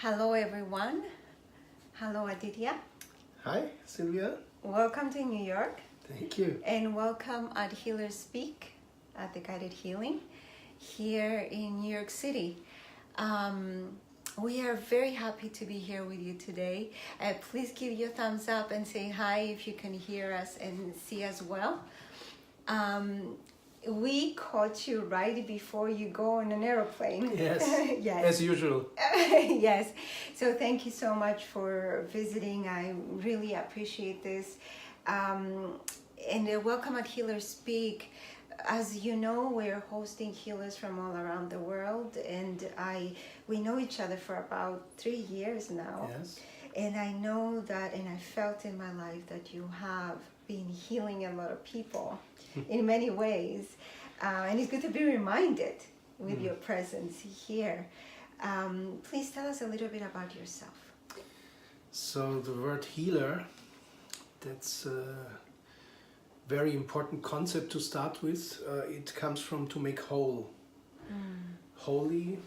Hello everyone. Hello Aditya. Hi, Sylvia. Welcome to New York. Thank you. And welcome at Healers Speak at the Guided Healing here in New York City. We are very happy to be here with you today. Please give your thumbs up and say hi if you can hear us and see us well. We caught you right before you go on an aeroplane. Yes, Yes. as usual. Yes. So thank you so much for visiting. I really appreciate this. And welcome at Healers Speak. As you know, we're hosting healers from all around the world, and we know each other for about 3 years now. Yes. And I know that, and I felt in my life that you have been healing a lot of people in many ways. And it's good to be reminded with your presence here. Please tell us a little bit about yourself. So the word healer, that's a very important concept to start with. It comes from to make whole. Holy,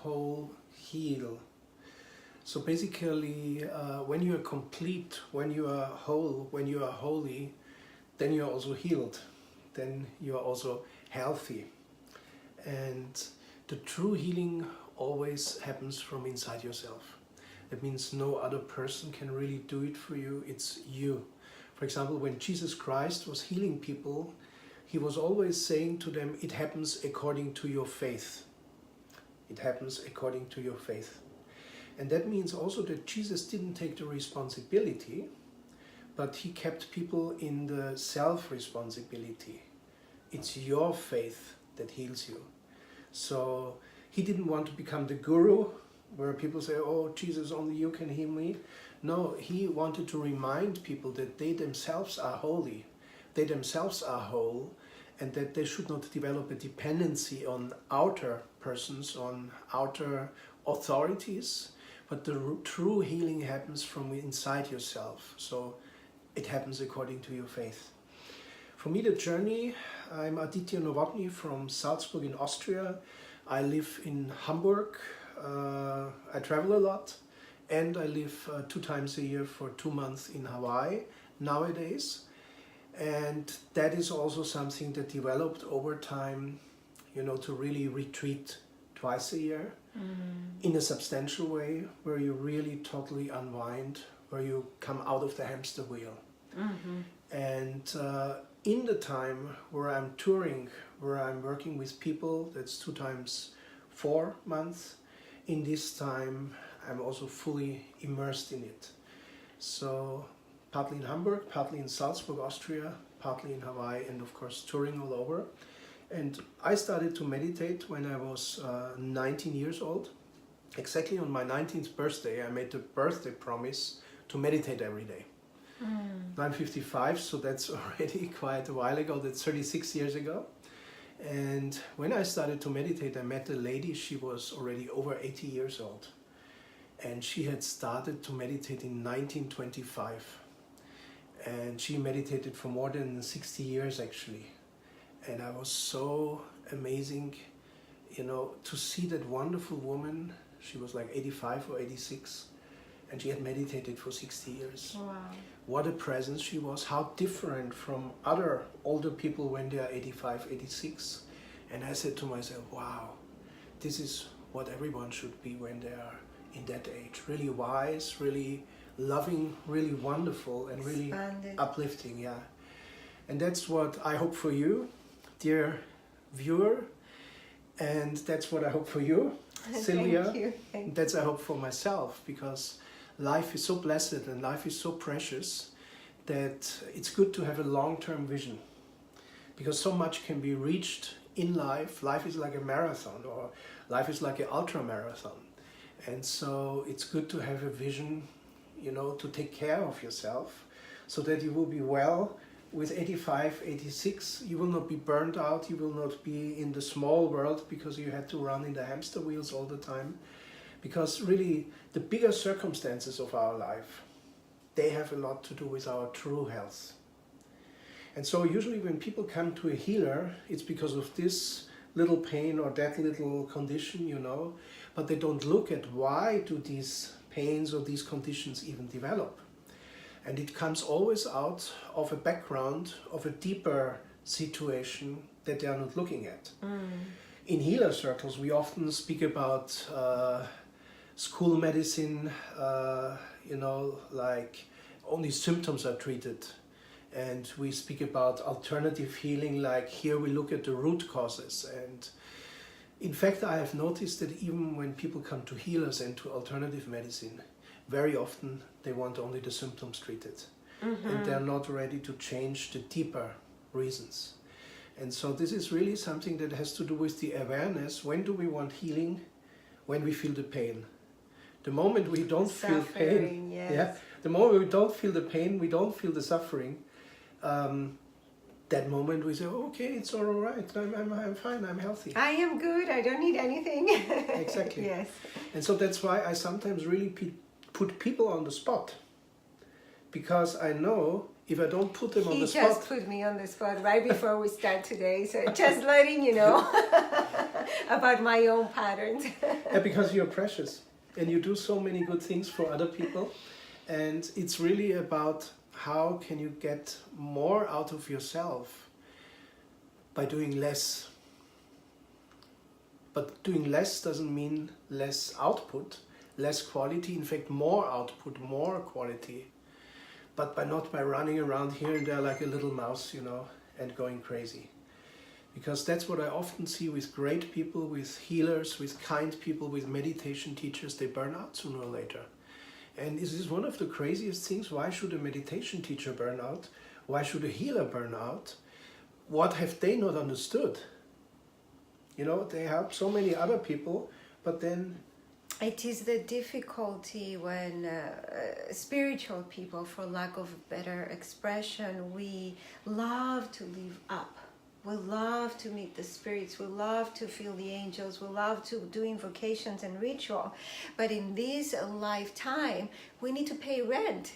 whole, heal. So basically, when you are complete, when you are whole, when you are holy, then you are also healed. Then you are also healthy. And the true healing always happens from inside yourself. That means no other person can really do it for you. It's you. For example, when Jesus Christ was healing people, he was always saying to them, it happens according to your faith. It happens according to your faith. And that means also that Jesus didn't take the responsibility, but he kept people in the self-responsibility. It's your faith that heals you. So he didn't want to become the guru, where people say, oh, Jesus, only you can heal me. No, he wanted to remind people that they themselves are holy, they themselves are whole, and that they should not develop a dependency on outer persons, on outer authorities, but the true healing happens from inside yourself. So it happens according to your faith. For me, the journey, I'm Aditya Nowotny from Salzburg in Austria. I live in Hamburg. I travel a lot, and I live 2 times a year for 2 months in Hawaii nowadays. And that is also something that developed over time, to really retreat twice a year in a substantial way, where you really totally unwind, where you come out of the hamster wheel. And in the time where I'm touring, where I'm working with people, that's 2 times 4 months. In this time, I'm also fully immersed in it. So partly in Hamburg, partly in Salzburg, Austria, partly in Hawaii, and of course touring all over. And I started to meditate when I was 19 years old. Exactly on my 19th birthday, I made the birthday promise to meditate every day. I'm 55, so that's already quite a while ago. That's 36 years ago. And when I started to meditate, I met a lady. She was already over 80 years old. And she had started to meditate in 1925. And she meditated for more than 60 years actually. And I was so amazing, to see that wonderful woman. She was like 85 or 86. And she had meditated for 60 years. Wow. What a presence she was, how different from other older people when they are 85, 86. And I said to myself, wow, this is what everyone should be when they are in that age. Really wise, really loving, really wonderful, and really uplifting, yeah. And that's what I hope for you, dear viewer. And that's what I hope for you, Sylvia. Thank you. Thank you. That's I hope for myself, because life is so blessed and life is so precious that it's good to have a long-term vision, because so much can be reached in life. Life is like a marathon, or life is like an ultra-marathon. And so it's good to have a vision, to take care of yourself so that you will be well with 85, 86. You will not be burned out. You will not be in the small world because you had to run in the hamster wheels all the time. Because really, the bigger circumstances of our life, they have a lot to do with our true health. And so usually when people come to a healer, it's because of this little pain or that little condition, but they don't look at why do these pains or these conditions even develop. And it comes always out of a background of a deeper situation that they are not looking at. In healer circles, we often speak about school medicine, like only symptoms are treated. And we speak about alternative healing, like here we look at the root causes. And in fact, I have noticed that even when people come to healers and to alternative medicine, very often they want only the symptoms treated. And they're not ready to change the deeper reasons. And so this is really something that has to do with the awareness. When do we want healing? When we feel the pain. The moment we don't feel pain, the moment we don't feel the pain, we don't feel the suffering, that moment we say, okay, it's all right, I'm fine, I'm healthy. I am good, I don't need anything. Exactly. Yes. And so that's why I sometimes really put people on the spot. Because I know if I don't put them on the spot... He just put me on the spot right before we start today. So just letting you know about my own patterns. Yeah, because you're precious. And you do so many good things for other people. And it's really about how can you get more out of yourself by doing less. But doing less doesn't mean less output, less quality. In fact, more output, more quality. But not by running around here and there like a little mouse, and going crazy. Because that's what I often see with great people, with healers, with kind people, with meditation teachers. They burn out sooner or later. And this is one of the craziest things. Why should a meditation teacher burn out? Why should a healer burn out? What have they not understood? They help so many other people, but then... It is the difficulty when spiritual people, for lack of better expression, we love to live up. We love to meet the spirits. We love to feel the angels. We love to do invocations and ritual. But in this lifetime, we need to pay rent.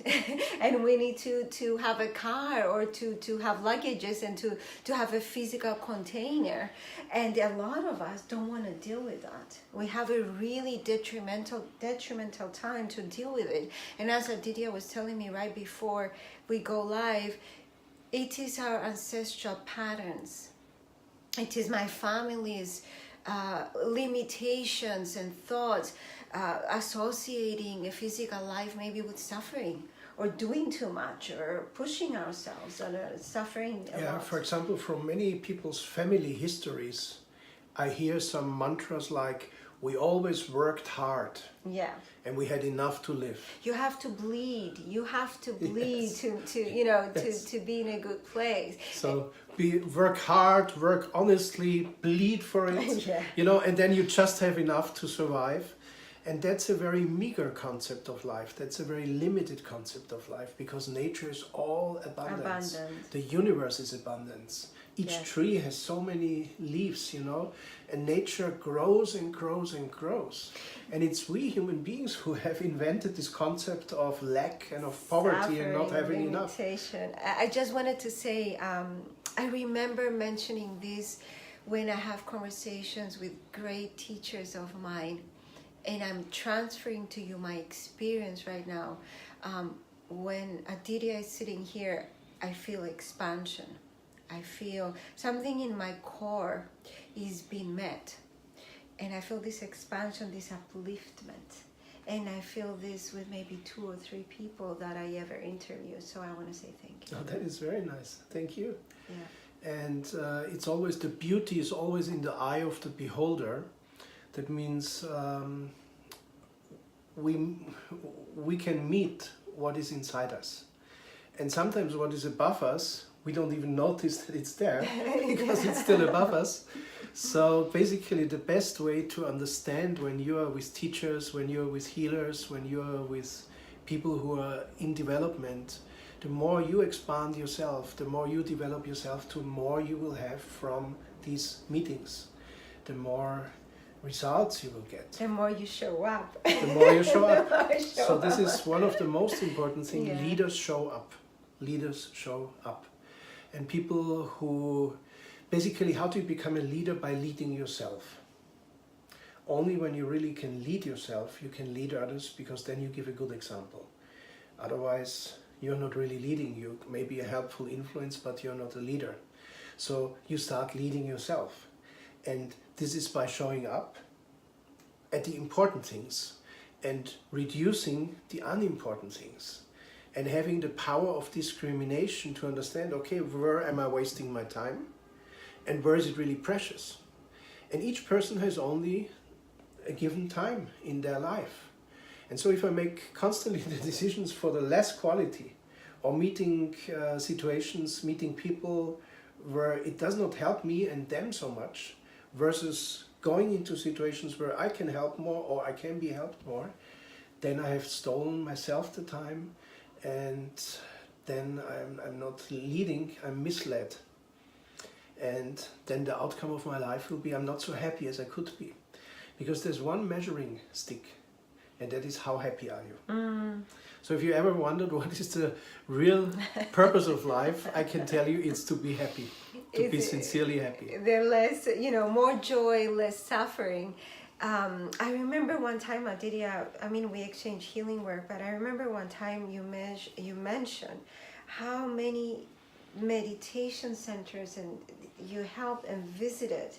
And we need to have a car or to have luggages and to have a physical container. And a lot of us don't want to deal with that. We have a really detrimental time to deal with it. And as Aditya was telling me right before we go live, it is our ancestral patterns. It is my family's limitations and thoughts associating a physical life maybe with suffering or doing too much or pushing ourselves and suffering a lot. For example, from many people's family histories, I hear some mantras like, we always worked hard. Yeah. And we had enough to live. You have to bleed. You have to bleed Yes. to be in a good place. So work hard, work honestly, bleed for it. Yeah. And then you just have enough to survive. And that's a very meager concept of life. That's a very limited concept of life because nature is all abundance. The universe is abundance. Each tree has so many leaves, and nature grows and grows and grows. And it's we human beings who have invented this concept of lack and of poverty and not having enough. I just wanted to say, I remember mentioning this when I have conversations with great teachers of mine, and I'm transferring to you my experience right now. When Aditya is sitting here, I feel expansion. I feel something in my core is being met. And I feel this expansion, this upliftment. And I feel this with maybe 2 or 3 people that I ever interview. So I want to say thank you. Oh, that is very nice. Thank you. Yeah. And it's always, the beauty is always in the eye of the beholder. That means we can meet what is inside us. And sometimes what is above us, we don't even notice that it's there because it's still above us. So basically the best way to understand when you are with teachers, when you are with healers, when you are with people who are in development, the more you expand yourself, the more you develop yourself, the more you will have from these meetings, the more results you will get. The more you show up. The more you show up. So this is one of the most important things. Yeah. Leaders show up. Leaders show up. And people who, basically, how do you become a leader? By leading yourself. only when you really can lead yourself, you can lead others, because then you give a good example. Otherwise, you're not really leading. You may be a helpful influence, but you're not a leader. So you start leading yourself. And this is by showing up at the important things and reducing the unimportant things. And having the power of discrimination to understand, okay, where am I wasting my time? And where is it really precious? And each person has only a given time in their life. And so if I make constantly the decisions for the less quality, or meeting situations, meeting people where it does not help me and them so much, versus going into situations where I can help more or I can be helped more, then I have stolen myself the time, and then I'm not leading, I'm misled. And then the outcome of my life will be I'm not so happy as I could be. Because there's one measuring stick, and that is how happy are you. So if you ever wondered what is the real purpose of life, I can tell you it's to be happy, to be sincerely happy. There less, more joy, less suffering. I remember one time, Aditya, we exchange healing work, but I remember one time you mentioned how many meditation centers and you helped and visited.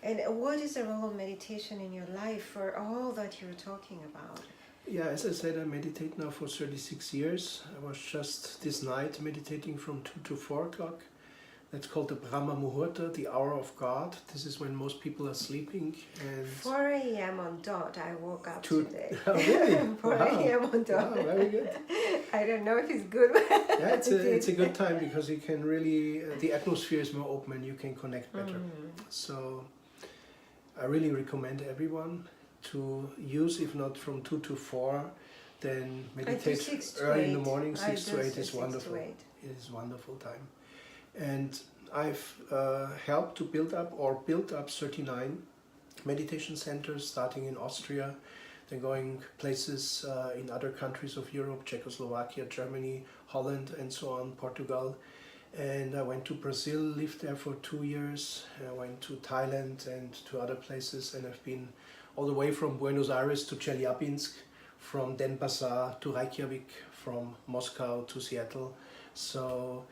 And what is the role of meditation in your life for all that you're talking about? Yeah, as I said, I meditate now for 36 years. I was just this night meditating from 2 to 4 o'clock. That's called the Brahma Muhurta, the hour of God. This is when most people are sleeping. And 4 a.m. on dot, I woke up today. Oh, really? 4 a.m. on dot. Wow, very good. I don't know if it's good. Yeah, it's a good time because you can really, the atmosphere is more open and you can connect better. So I really recommend everyone to use, if not from 2 to 4, then meditate early in the morning. 6 to 8 is wonderful. It is a wonderful time. And I've helped to build up 39 meditation centers, starting in Austria, then going places in other countries of Europe, Czechoslovakia, Germany, Holland, and so on, Portugal. And I went to Brazil, lived there for 2 years. I went to Thailand and to other places, and I've been all the way from Buenos Aires to Chelyabinsk, from Denpasar to Reykjavik, from Moscow to Seattle. So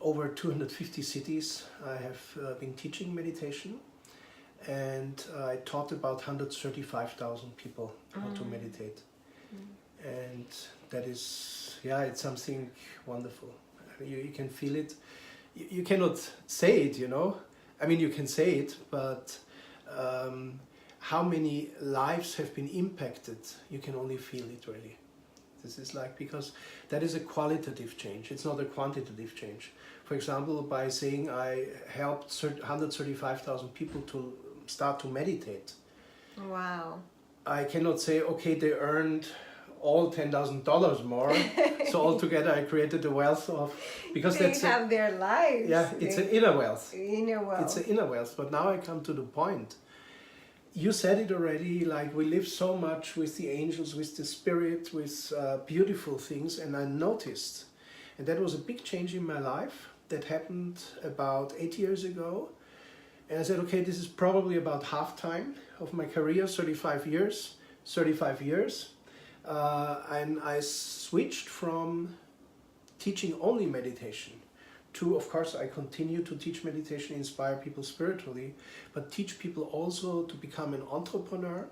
over 250 cities I have been teaching meditation, and I taught about 135,000 people how to meditate. And that is, it's something wonderful. You can feel it. You cannot say it, you can say it, but how many lives have been impacted, you can only feel it really. This is because that is a qualitative change, it's not a quantitative change. For example, by saying I helped 135,000 people to start to meditate. Wow. I cannot say, okay, they earned all $10,000 more. So altogether I created a wealth of, because they have their lives. Yeah, it's an inner wealth. Inner wealth. It's an inner wealth. But now I come to the point. You said it already, we live so much with the angels, with the spirit, with beautiful things, and I noticed, and that was a big change in my life that happened about 8 years ago. And I said, okay, this is probably about half time of my career, 35 years. And I switched from teaching only meditation to, of course, I continue to teach meditation, inspire people spiritually, but teach people also to become an entrepreneur,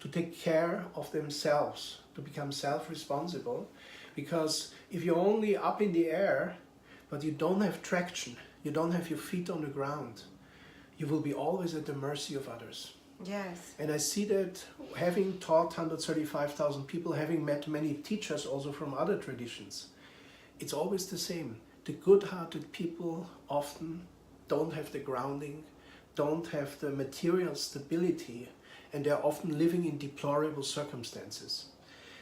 to take care of themselves, to become self-responsible. Because if you're only up in the air, but you don't have traction, you don't have your feet on the ground, you will be always at the mercy of others. Yes. And I see that having taught 135,000 people, having met many teachers also from other traditions, it's always the same. The good-hearted people often don't have the grounding, don't have the material stability, and they're often living in deplorable circumstances.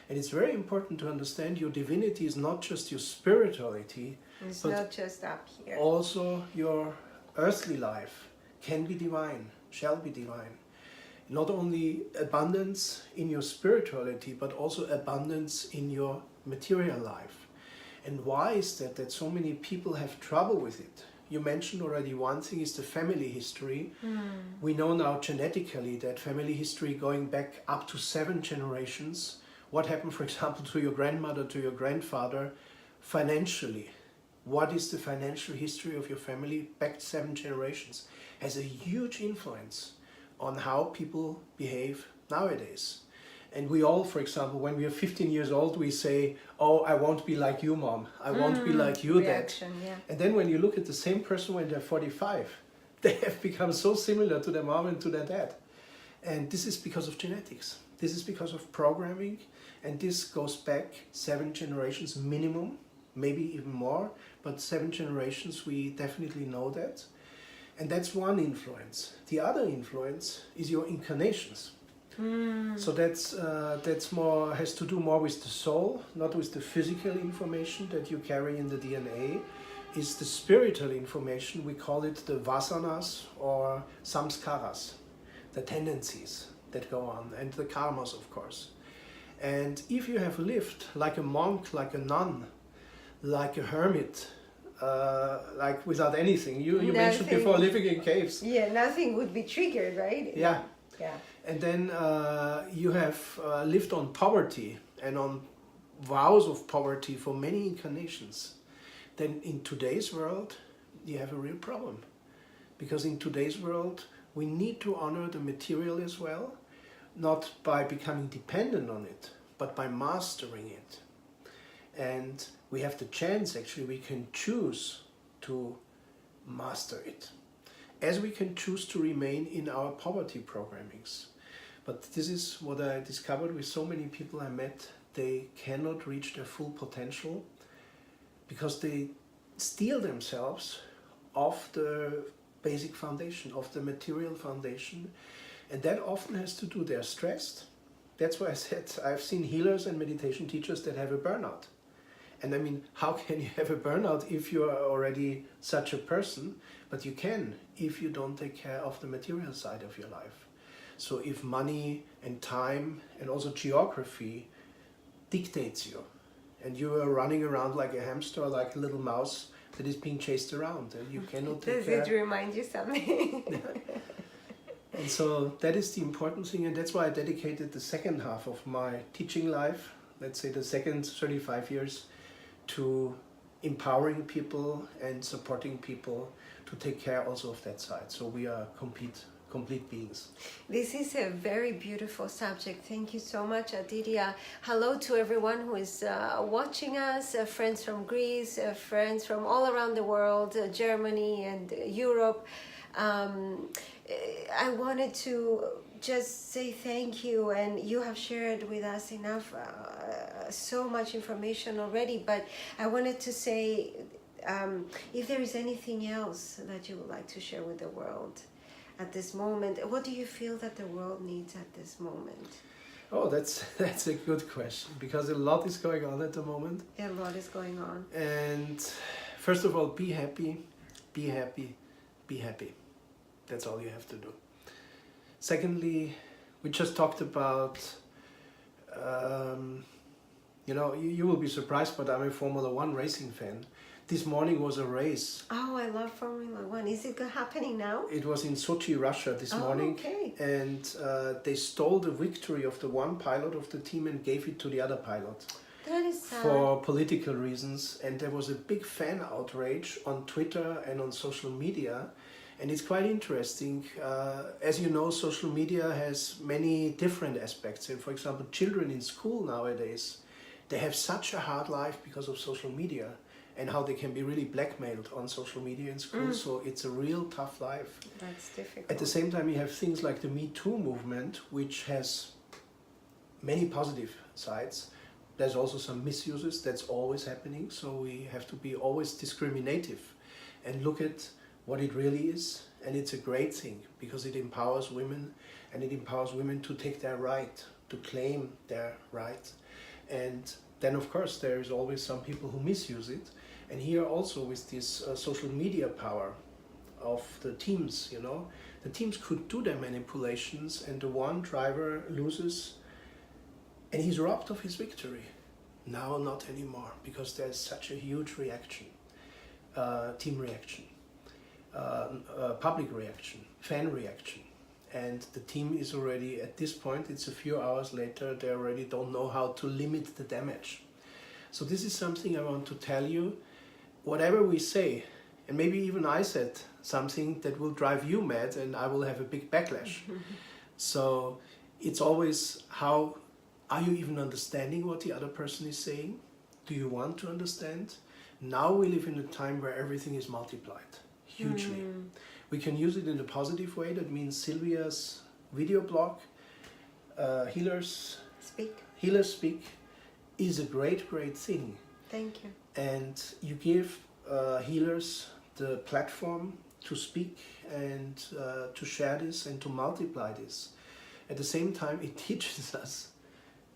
And it's very important to understand your divinity is not just your spirituality, it's but not just up here. Also your earthly life can be divine, shall be divine. Not only abundance in your spirituality, but also abundance in your material life. And why is that so many people have trouble with it? you mentioned already one thing is the family history. We know now genetically that family history going back up to 7 generations, what happened, for example, to your grandmother, to your grandfather, financially. What is the financial history of your family back 7 generations has a huge influence on how people behave nowadays. And we all, for example, when we are 15 years old, we say, oh, I won't be like you, mom. I won't be like you, dad. Yeah. And then when you look at the same person when they're 45, they have become so similar to their mom and to their dad. And this is because of genetics. This is because of programming. And this goes back 7 generations minimum, maybe even more. But 7 generations, we definitely know that. And that's one influence. The other influence is your incarnations. So that's more, has to do more with the soul, not with the physical information that you carry in the DNA. Is the spiritual information. We call it the vasanas or samskaras, the tendencies that go on, and the karmas, of course. And if you have lived like a monk, like a nun, like a hermit, like without anything, you mentioned before living in caves. Yeah, nothing would be triggered, right? Yeah. Yeah. And then you have lived on poverty and on vows of poverty for many incarnations. Then in today's world, you have a real problem. Because in today's world, we need to honor the material as well, not by becoming dependent on it, but by mastering it. And we have the chance, actually, we can choose to master it, as we can choose to remain in our poverty programmings. But this is what I discovered with so many people I met. They cannot reach their full potential because they steal themselves of the basic foundation, of the material foundation. And that often has to do, they're stressed. That's why I said I've seen healers and meditation teachers that have a burnout. And I mean, how can you have a burnout if you are already such a person? But you can if you don't take care of the material side of your life. So if money and time and also geography dictates you, and you are running around like a hamster, like a little mouse that is being chased around, and you cannot take care. Does it remind you something? And so that is the important thing, and that's why I dedicated the second half of my teaching life, let's say the second 35 years, to empowering people and supporting people to take care also of that side. So we are complete beings. This is a very beautiful subject. Thank you so much, Aditya. Hello to everyone who is watching us, friends from Greece, friends from all around the world, Germany and Europe. I wanted to just say thank you, and you have shared with us enough, so much information already, but I wanted to say if there is anything else that you would like to share with the world at this moment. What do you feel that the world needs at this moment? Oh, that's a good question, because a lot is going on at the moment. A lot is going on. And first of all, be happy, be happy, be happy. That's all you have to do. Secondly, we just talked about, you will be surprised, but I'm a Formula One racing fan. This morning was a race. Oh, I love Formula One. Is it happening now? It was in Sochi, Russia this morning. Okay. And they stole the victory of the one pilot of the team and gave it to the other pilot. That is sad. For political reasons. And there was a big fan outrage on Twitter and on social media. And it's quite interesting. As you know, social media has many different aspects. And for example, children in school nowadays, they have such a hard life because of social media, and how they can be really blackmailed on social media in school. So it's a real tough life. That's difficult. At the same time, you have things like the Me Too movement, which has many positive sides. There's also some misuses. That's always happening. So we have to be always discriminative and look at what it really is. And it's a great thing because it empowers women, and it empowers women to take their right, to claim their right. And then, of course, there is always some people who misuse it. And here also with this social media power of the teams, the teams could do their manipulations, and the one driver loses and he's robbed of his victory. Now not anymore, because there's such a huge reaction, team reaction. public reaction, fan reaction. And the team is already, at this point, it's a few hours later, they already don't know how to limit the damage. So this is something I want to tell you. Whatever we say, and maybe even I said something that will drive you mad and I will have a big backlash. So it's always, how are you even understanding what the other person is saying? Do you want to understand? Now we live in a time where everything is multiplied hugely. We can use it in a positive way. That means Sylvia's video blog, Healers Speak, is a great, great thing. Thank you. And you give healers the platform to speak and to share this and to multiply this. At the same time, it teaches us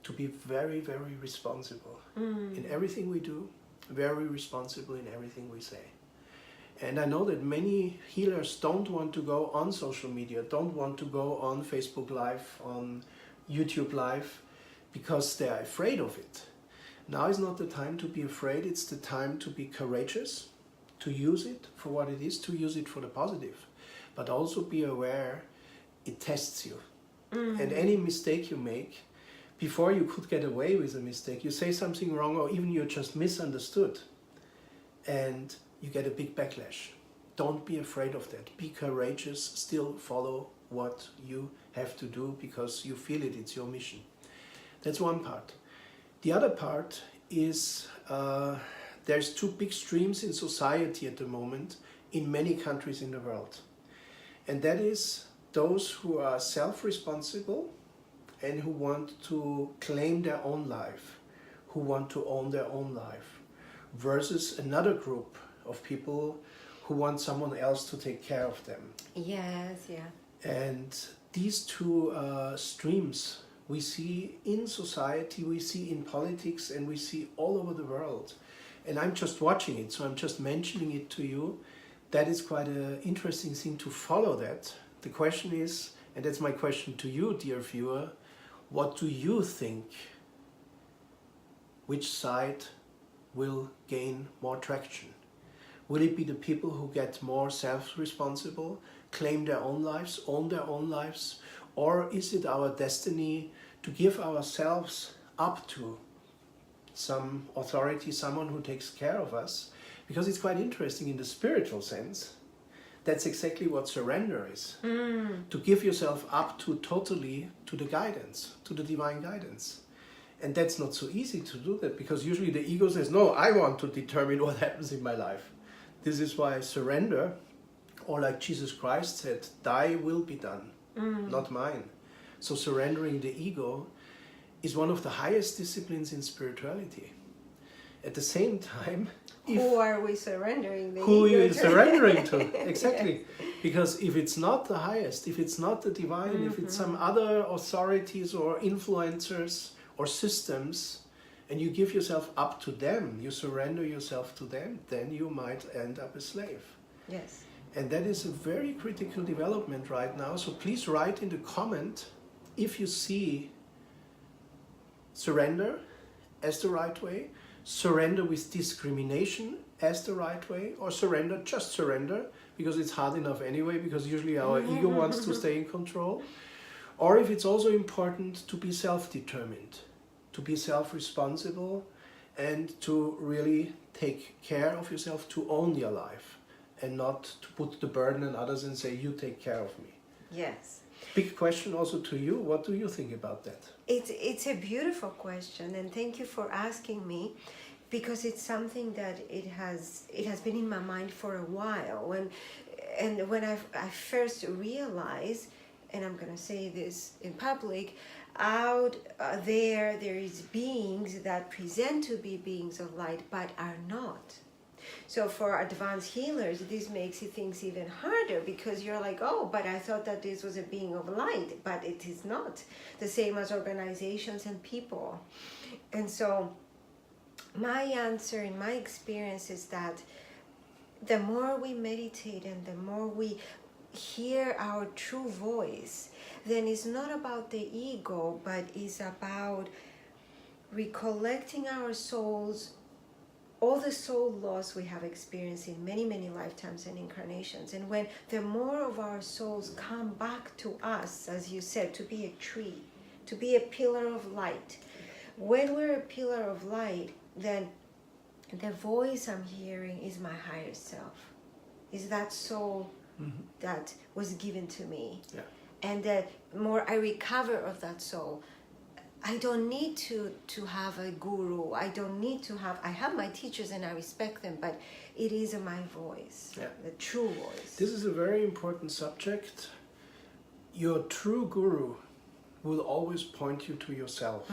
to be very, very responsible in everything we do, very responsible in everything we say. And I know that many healers don't want to go on social media, don't want to go on Facebook Live, on YouTube Live, because they are afraid of it. Now is not the time to be afraid, it's the time to be courageous, to use it for what it is, to use it for the positive. But also be aware it tests you. And any mistake you make, before you could get away with a mistake, you say something wrong or even you're just misunderstood. And you get a big backlash. Don't be afraid of that. Be courageous, still follow what you have to do because you feel it, it's your mission. That's one part. The other part is there's two big streams in society at the moment in many countries in the world. And that is those who are self-responsible and who want to claim their own life, who want to own their own life, versus another group of people who want someone else to take care of them. Yes, yeah. And these two streams we see in society, we see in politics, and we see all over the world. And I'm just watching it, so I'm just mentioning it to you. That is quite an interesting thing to follow that. The question is, and that's my question to you, dear viewer, what do you think? Which side will gain more traction? Will it be the people who get more self-responsible, claim their own lives, own their own lives? Or is it our destiny to give ourselves up to some authority, someone who takes care of us? Because it's quite interesting in the spiritual sense. That's exactly what surrender is. To give yourself up to totally to the guidance, to the divine guidance. And that's not so easy to do that, because usually the ego says, no, I want to determine what happens in my life. This is why surrender, or like Jesus Christ said, thy will be done, not mine. So surrendering the ego is one of the highest disciplines in spirituality. At the same time, who are we surrendering the who ego are you to? surrendering to? Exactly. Yes. Because if it's not the highest, if it's not the divine, if it's some other authorities or influencers or systems, and you give yourself up to them, you surrender yourself to them, then you might end up a slave. Yes. And that is a very critical development right now. So please write in the comment if you see surrender as the right way, surrender with discrimination as the right way, or surrender, just surrender, because it's hard enough anyway, because usually our ego wants to stay in control. Or if it's also important to be self-determined, to be self-responsible, and to really take care of yourself, to own your life, and not to put the burden on others and say, you take care of me. Yes. Big question also to you. What do you think about that? It's a beautiful question, and thank you for asking me, because it's something that it has been in my mind for a while. When I first realized, and I'm gonna say this in public, out there is beings that present to be beings of light but are not. So for advanced healers, this makes things even harder, because you're like, oh, but I thought that this was a being of light, but it is not. The same as organizations and people. And so my answer in my experience is that the more we meditate and the more we hear our true voice, then it's not about the ego, but it's about recollecting our souls all the soul loss we have experienced in many, many lifetimes and incarnations. And when the more of our souls come back to us, as you said, to be a tree, to be a pillar of light. When we're a pillar of light, then the voice I'm hearing is my higher self. Is that soul that was given to me. Yeah. And the more I recover of that soul, I don't need to have a guru. I don't need to have, I have my teachers and I respect them, but it is my voice, the true voice. This is a very important subject. Your true guru will always point you to yourself.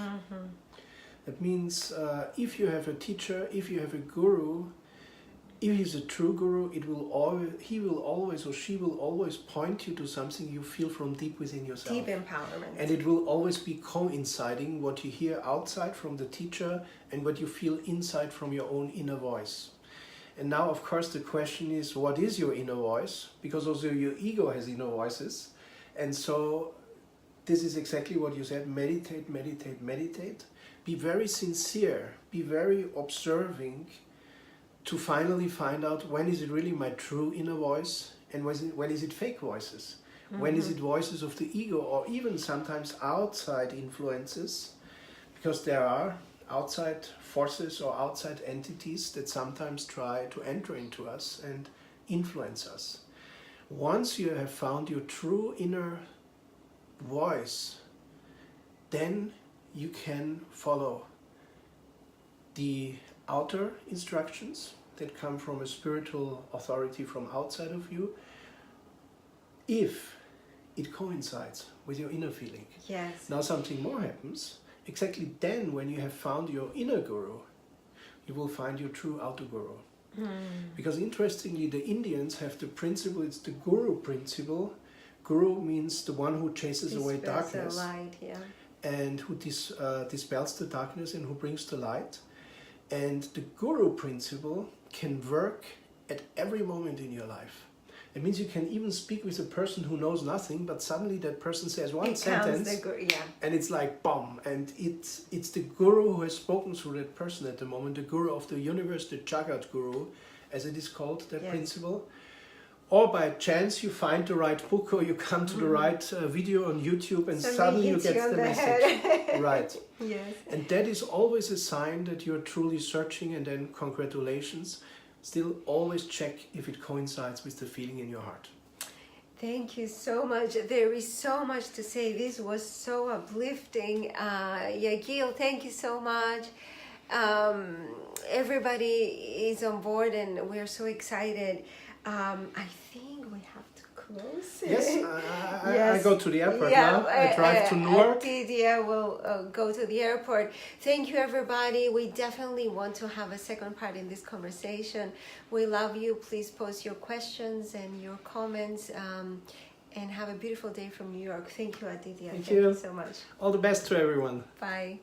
That means if you have a teacher, if you have a guru, if he's a true guru, he will always or she will always point you to something you feel from deep within yourself. Deep empowerment. And it will always be coinciding what you hear outside from the teacher and what you feel inside from your own inner voice. And now, of course, the question is, what is your inner voice? Because also your ego has inner voices. And so this is exactly what you said, meditate, meditate, meditate. Be very sincere, be very observing, to finally find out when is it really my true inner voice and when is it fake voices? When is it voices of the ego or even sometimes outside influences? Because there are outside forces or outside entities that sometimes try to enter into us and influence us. Once you have found your true inner voice, then you can follow the outer instructions that come from a spiritual authority from outside of you, if it coincides with your inner feeling. Yes. Now something more happens. Exactly then, when you have found your inner guru, you will find your true outer guru. Because interestingly, the Indians have the principle, it's the guru principle. Guru means the one who chases away darkness. The light, yeah. And who dispels the darkness and who brings the light. And the guru principle can work at every moment in your life. It means you can even speak with a person who knows nothing, but suddenly that person says one sentence, and it's like bomb. And it's the guru who has spoken through that person at the moment, the guru of the universe, the Jagat Guru, as it is called, that principle. Or by chance you find the right book or you come to the right video on YouTube and suddenly you get the message. Right. Yes. And that is always a sign that you're truly searching, and then congratulations. Still always check if it coincides with the feeling in your heart. Thank you so much. There is so much to say. This was so uplifting. Yagil, thank you so much. Everybody is on board and we're so excited. I think we have to close. Yes, I go to the airport now. I drive to Newark. Aditya will go to the airport. Thank you, everybody. We definitely want to have a second part in this conversation. We love you. Please post your questions and your comments. And have a beautiful day from New York. Thank you, Aditya. Thank you so much. All the best to everyone. Bye.